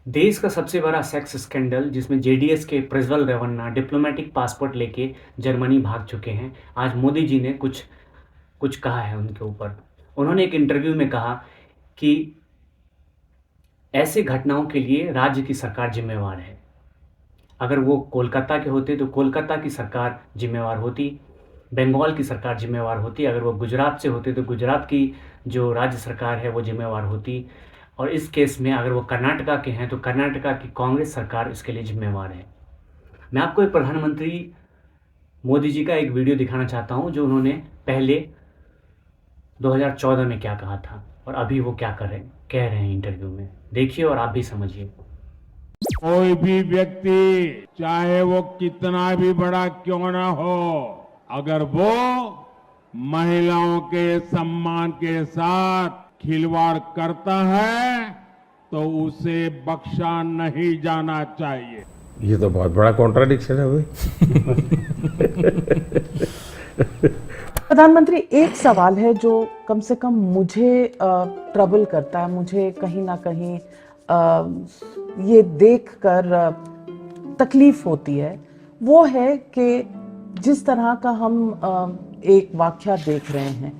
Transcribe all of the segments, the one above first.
देश का सबसे बड़ा सेक्स स्कैंडल जिसमें जेडीएस के प्रज्वल रेवन्ना डिप्लोमेटिक पासपोर्ट लेके जर्मनी भाग चुके हैं। आज मोदी जी ने कुछ कुछ कहा है उनके ऊपर। उन्होंने एक इंटरव्यू में कहा कि ऐसे घटनाओं के लिए राज्य की सरकार जिम्मेवार है। अगर वो कोलकाता के होते तो कोलकाता की सरकार जिम्मेवार होती, बंगाल की सरकार जिम्मेवार होती। अगर वो गुजरात से होते तो गुजरात की जो राज्य सरकार है वो जिम्मेवार होती। और इस केस में अगर वो कर्नाटका के हैं तो कर्नाटका की कांग्रेस सरकार इसके लिए जिम्मेवार है। मैं आपको एक प्रधानमंत्री मोदी जी का एक वीडियो दिखाना चाहता हूं जो उन्होंने पहले 2014 में क्या कहा था और अभी वो क्या कह रहे हैं इंटरव्यू में। देखिए और आप भी समझिए। कोई भी व्यक्ति चाहे वो कितना भी बड़ा क्यों ना हो, अगर वो महिलाओं के सम्मान के साथ खिलवाड़ करता है तो उसे बख्शा नहीं जाना चाहिए। ये तो बहुत बड़ा कॉन्ट्राडिक्शन है भाई। प्रधानमंत्री, एक सवाल है जो कम से कम मुझे ट्रबल करता है, मुझे कहीं ना कहीं ये देखकर तकलीफ होती है। वो है कि जिस तरह का हम एक वाकया देख रहे हैं,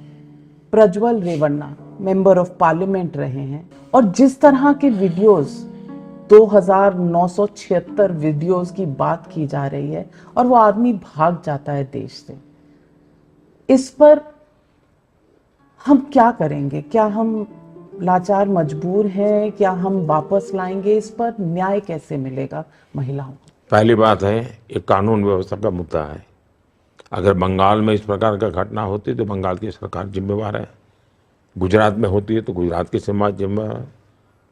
Prajwal Revanna member of parliament रहे हैं और जिस तरह के वीडियोस 2976 वीडियोस की बात की जा रही है और वो आदमी भाग जाता है देश से। इस पर हम क्या करेंगे? क्या हम लाचार मजबूर हैं? क्या हम वापस लाएंगे? इस पर न्याय कैसे मिलेगा महिलाओं को? पहली बात है, ये कानून व्यवस्था का मुद्दा है। अगर बंगाल में इस प्रकार का घटना होती तो बंगाल की सरकार जिम्मेवार है, गुजरात में होती है तो गुजरात की समाज जिम्मेवार है,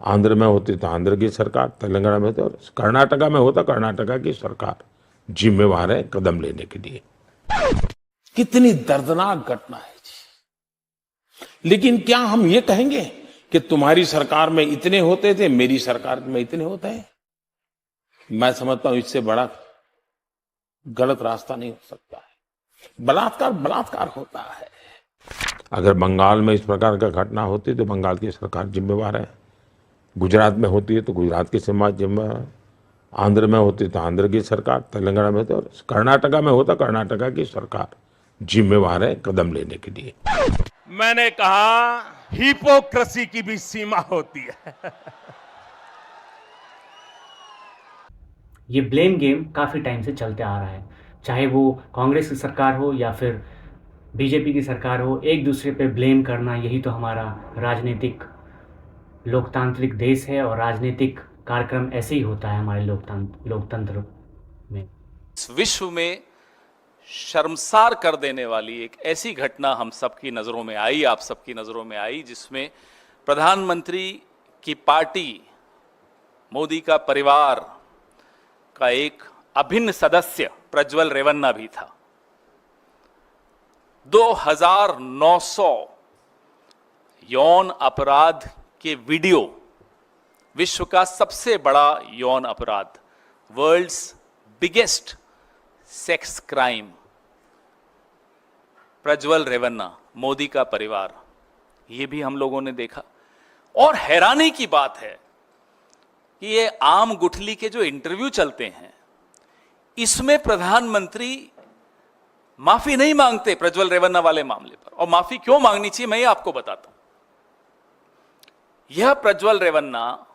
आंध्र में होती तो आंध्र की सरकार, तेलंगाना में होती और कर्नाटका में होता कर्नाटका की सरकार जिम्मेवार है कदम लेने के लिए। कितनी दर्दनाक घटना है जी। लेकिन क्या हम ये कहेंगे कि तुम्हारी सरकार में इतने होते थे, मेरी सरकार में इतने होते हैं? मैं समझता हूं इससे बड़ा गलत रास्ता नहीं हो सकता है। बलात्कार बलात्कार होता है। अगर बंगाल में इस प्रकार का घटना होती तो बंगाल की सरकार जिम्मेवार है, गुजरात में होती है तो गुजरात की समाज जिम्मेवार है, आंध्र में होती तो आंध्र की सरकार, तेलंगाना में होती और कर्नाटका में होता कर्नाटका की सरकार जिम्मेवार है कदम लेने के लिए। मैंने कहा हिपोक्रेसी की भी सीमा होती है। ये ब्लेम गेम काफ़ी टाइम से चलते आ रहा है, चाहे वो कांग्रेस की सरकार हो या फिर बीजेपी की सरकार हो। एक दूसरे पे ब्लेम करना, यही तो हमारा राजनीतिक लोकतांत्रिक देश है और राजनीतिक कार्यक्रम ऐसे ही होता है हमारे लोकतंत्र में। इस विश्व में शर्मसार कर देने वाली एक ऐसी घटना हम सबकी नज़रों में आई, आप सबकी नज़रों में आई, जिसमें प्रधानमंत्री की पार्टी, मोदी का परिवार का एक अभिन्न सदस्य प्रज्वल रेवन्ना भी था। 2900 यौन अपराध के वीडियो, विश्व का सबसे बड़ा यौन अपराध, world's biggest sex crime, Prajwal Revanna, Modi का परिवार, ये भी हम लोगों ने देखा। और हैरानी की बात है कि ये आम गुठली के जो इंटरव्यू चलते हैं, इसमें प्रधानमंत्री माफी नहीं मांगते प्रज्वल रेवन्ना वाले मामले पर। और माफी क्यों मांगनी चाहिए मैं आपको बताता हूं। यह प्रज्वल रेवन्ना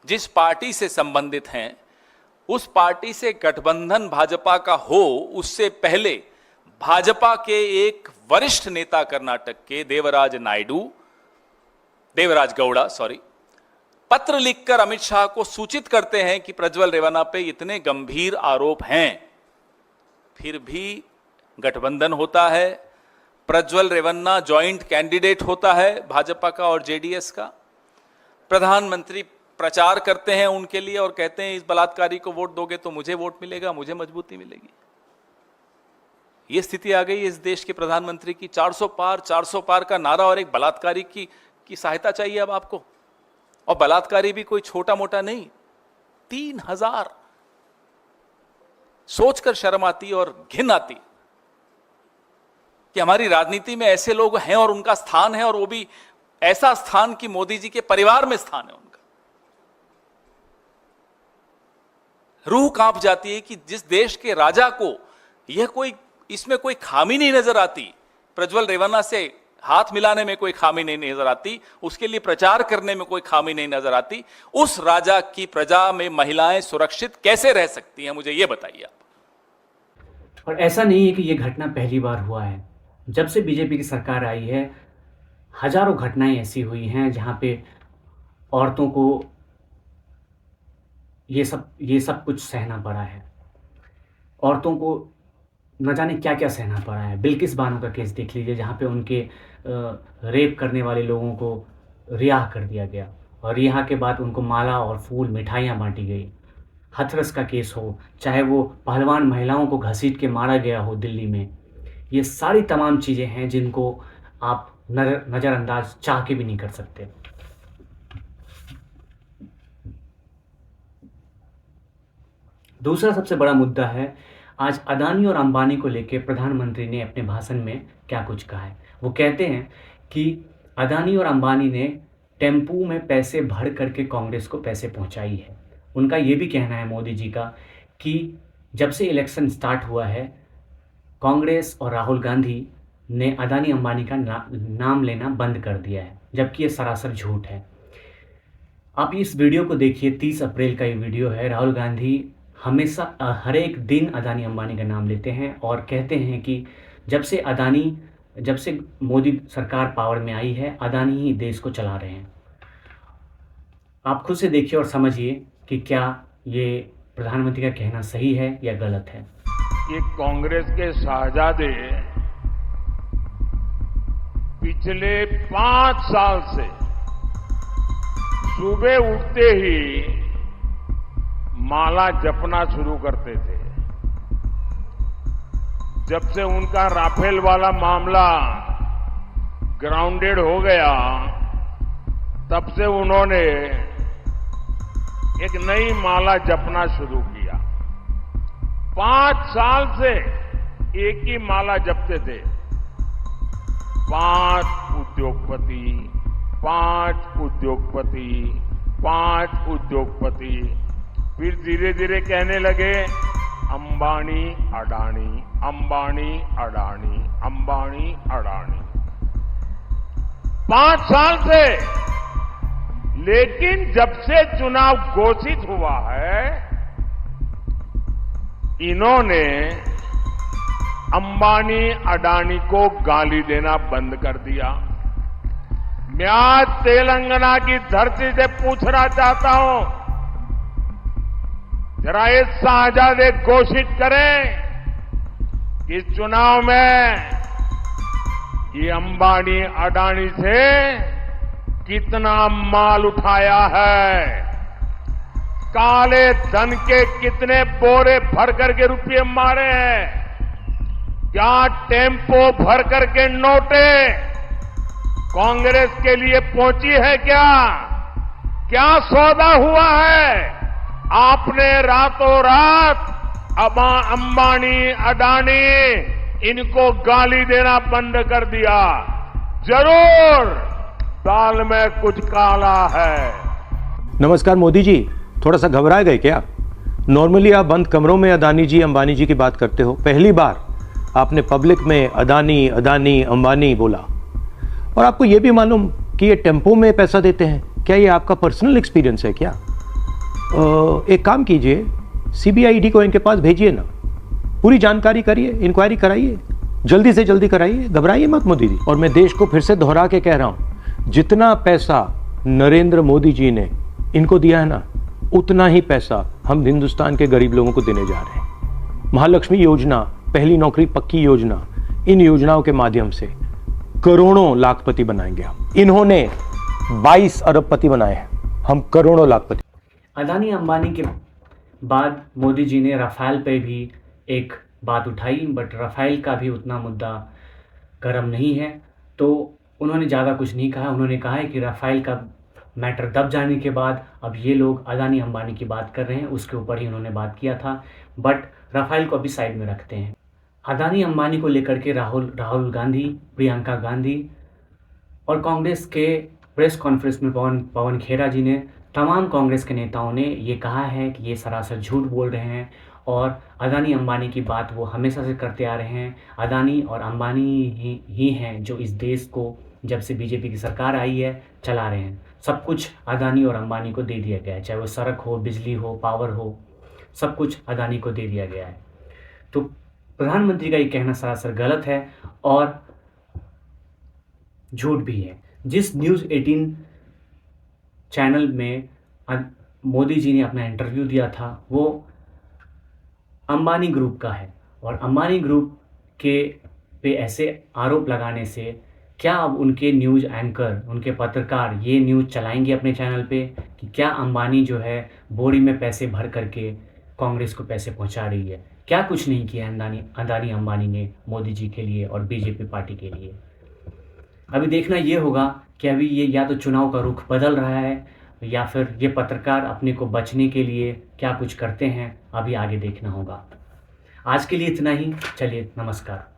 जिस पार्टी से संबंधित हैं, उस पार्टी से गठबंधन भाजपा का हो उससे पहले भाजपा के एक वरिष्ठ नेता कर्नाटक के देवराज गौड़ा पत्र लिखकर अमित शाह को सूचित करते हैं कि प्रज्वल रेवन्ना पे इतने गंभीर आरोप हैं। फिर भी गठबंधन होता है, प्रज्वल रेवन्ना जॉइंट कैंडिडेट होता है भाजपा का और जेडीएस का। प्रधानमंत्री प्रचार करते हैं उनके लिए और कहते हैं इस बलात्कारी को वोट दोगे तो मुझे वोट मिलेगा, मुझे मजबूती मिलेगी। यह स्थिति आ गई इस देश के प्रधानमंत्री की। 400 पार का नारा और एक बलात्कारी की सहायता चाहिए अब आपको। और बलात्कारी भी कोई छोटा मोटा नहीं, 3000। सोचकर शर्म आती और घिन आती कि हमारी राजनीति में ऐसे लोग हैं और उनका स्थान है, और वो भी ऐसा स्थान कि मोदी जी के परिवार में स्थान है उनका। रूह कांप जाती है कि जिस देश के राजा को यह कोई इसमें कोई खामी नहीं नजर आती, प्रज्वल रेवन्ना से हाथ मिलाने में कोई खामी नहीं नजर आती, उसके लिए प्रचार करने में कोई खामी नहीं नजर आती, उस राजा की प्रजा में महिलाएं सुरक्षित कैसे रह सकती हैं, मुझे यह बताइए आप। और ऐसा नहीं है कि यह घटना पहली बार हुआ है। जब से बीजेपी की सरकार आई है, हजारों घटनाएं ऐसी हुई हैं जहां पे औरतों को ये सब कुछ सहना पड़ा है। औरतों को न जाने क्या क्या सहना पड़ा है। बिल्किस बानो का केस देख लीजिए, जहाँ पे उनके रेप करने वाले लोगों को रिहा कर दिया गया और रिहा के बाद उनको माला और फूल मिठाइयाँ बांटी गई। हथरस का केस हो, चाहे वो पहलवान महिलाओं को घसीट के मारा गया हो दिल्ली में, ये सारी तमाम चीज़ें हैं जिनको आप नज़रअंदाज चाह के भी नहीं कर सकते। दूसरा सबसे बड़ा मुद्दा है आज अदानी और अंबानी को लेकर प्रधानमंत्री ने अपने भाषण में क्या कुछ कहा है। वो कहते हैं कि अदानी और अंबानी ने टेम्पू में पैसे भर करके कांग्रेस को पैसे पहुंचाई है। उनका ये भी कहना है मोदी जी का कि जब से इलेक्शन स्टार्ट हुआ है, कांग्रेस और राहुल गांधी ने अदानी अंबानी का नाम लेना बंद कर दिया है, जबकि ये सरासर झूठ है। आप इस वीडियो को देखिए, 30 अप्रैल का ये वीडियो है। राहुल गांधी हमेशा हर एक दिन अदानी अंबानी का नाम लेते हैं और कहते हैं कि जब से मोदी सरकार पावर में आई है, अदानी ही देश को चला रहे हैं। आप खुद से देखिए और समझिए कि क्या ये प्रधानमंत्री का कहना सही है या गलत है। ये कांग्रेस के शाहजादे पिछले 5 साल से सुबह उठते ही माला जपना शुरू करते थे। जब से उनका राफेल वाला मामला ग्राउंडेड हो गया, तब से उन्होंने एक नई माला जपना शुरू किया। 5 साल से एक ही माला जपते थे, 5 उद्योगपति, 5 उद्योगपति, 5 उद्योगपति। फिर धीरे धीरे कहने लगे अंबानी अडानी, अंबानी अडानी, अंबानी अडानी। 5 साल से। लेकिन जब से चुनाव घोषित हुआ है, इन्होंने अंबानी अडानी को गाली देना बंद कर दिया। मैं आज तेलंगाना की धरती से पूछना चाहता हूं, जरा ये शाहजादे घोषित करें कि चुनाव में ये अंबानी अडानी से कितना माल उठाया है, काले धन के कितने बोरे भर करके रुपये मारे हैं, क्या टेम्पो भर करके नोटे कांग्रेस के लिए पहुंची है, क्या सौदा हुआ है। आपने रातों रात अंबानी अडानी इनको गाली देना बंद कर दिया। जरूर दाल में कुछ काला है। नमस्कार मोदी जी, थोड़ा सा घबरा गए क्या? नॉर्मली आप बंद कमरों में अदानी जी अंबानी जी की बात करते हो, पहली बार आपने पब्लिक में अदानी अदानी अंबानी बोला। और आपको यह भी मालूम कि ये टेम्पो में पैसा देते हैं, क्या ये आपका पर्सनल एक्सपीरियंस है क्या? एक काम कीजिए, सीबीआईडी को इनके पास भेजिए ना, पूरी जानकारी करिए, इंक्वायरी कराइए, जल्दी से जल्दी कराइए, घबराइए मत मोदी जी। और मैं देश को फिर से दोहरा के कह रहा हूं, जितना पैसा नरेंद्र मोदी जी ने इनको दिया है ना, उतना ही पैसा हम हिंदुस्तान के गरीब लोगों को देने जा रहे हैं। महालक्ष्मी योजना, पहली नौकरी पक्की योजना, इन योजनाओं के माध्यम से करोड़ों लाखपति बनाएंगे हम। इन्होंने 22 अरबपति बनाए हैं, हम करोड़ों लाखपति। अदानी अंबानी के बाद मोदी जी ने राफेल पे भी एक बात उठाई, बट राफेल का भी उतना मुद्दा गर्म नहीं है, तो उन्होंने ज़्यादा कुछ नहीं कहा। उन्होंने कहा है कि राफेल का मैटर दब जाने के बाद अब ये लोग अदानी अंबानी की बात कर रहे हैं, उसके ऊपर ही उन्होंने बात किया था, बट राफेल को अभी साइड में रखते हैं। अदानी अंबानी को लेकर के राहुल गांधी, प्रियंका गांधी और कांग्रेस के प्रेस कॉन्फ्रेंस में पवन खेरा जी ने तमाम कांग्रेस के नेताओं ने ये कहा है कि ये सरासर झूठ बोल रहे हैं और अदानी अंबानी की बात वो हमेशा से करते आ रहे हैं। अदानी और अंबानी ही हैं जो इस देश को जब से बीजेपी की सरकार आई है चला रहे हैं। सब कुछ अदानी और अंबानी को दे दिया गया है, चाहे वो सड़क हो, बिजली हो, पावर हो, सब कुछ अदानी को दे दिया गया है। तो प्रधानमंत्री का ये कहना सरासर गलत है और झूठ भी है। जिस न्यूज़ 18 चैनल में मोदी जी ने अपना इंटरव्यू दिया था वो अंबानी ग्रुप का है और अंबानी ग्रुप के पे ऐसे आरोप लगाने से क्या अब उनके न्यूज़ एंकर, उनके पत्रकार ये न्यूज़ चलाएंगे अपने चैनल पे कि क्या अंबानी जो है बोरी में पैसे भर करके कांग्रेस को पैसे पहुंचा रही है? क्या कुछ नहीं किया अदानी अंबानी ने मोदी जी के लिए और बीजेपी पार्टी के लिए। अभी देखना ये होगा कि अभी ये या तो चुनाव का रुख बदल रहा है या फिर ये पत्रकार अपने को बचने के लिए क्या कुछ करते हैं, अभी आगे देखना होगा। आज के लिए इतना ही, चलिए नमस्कार।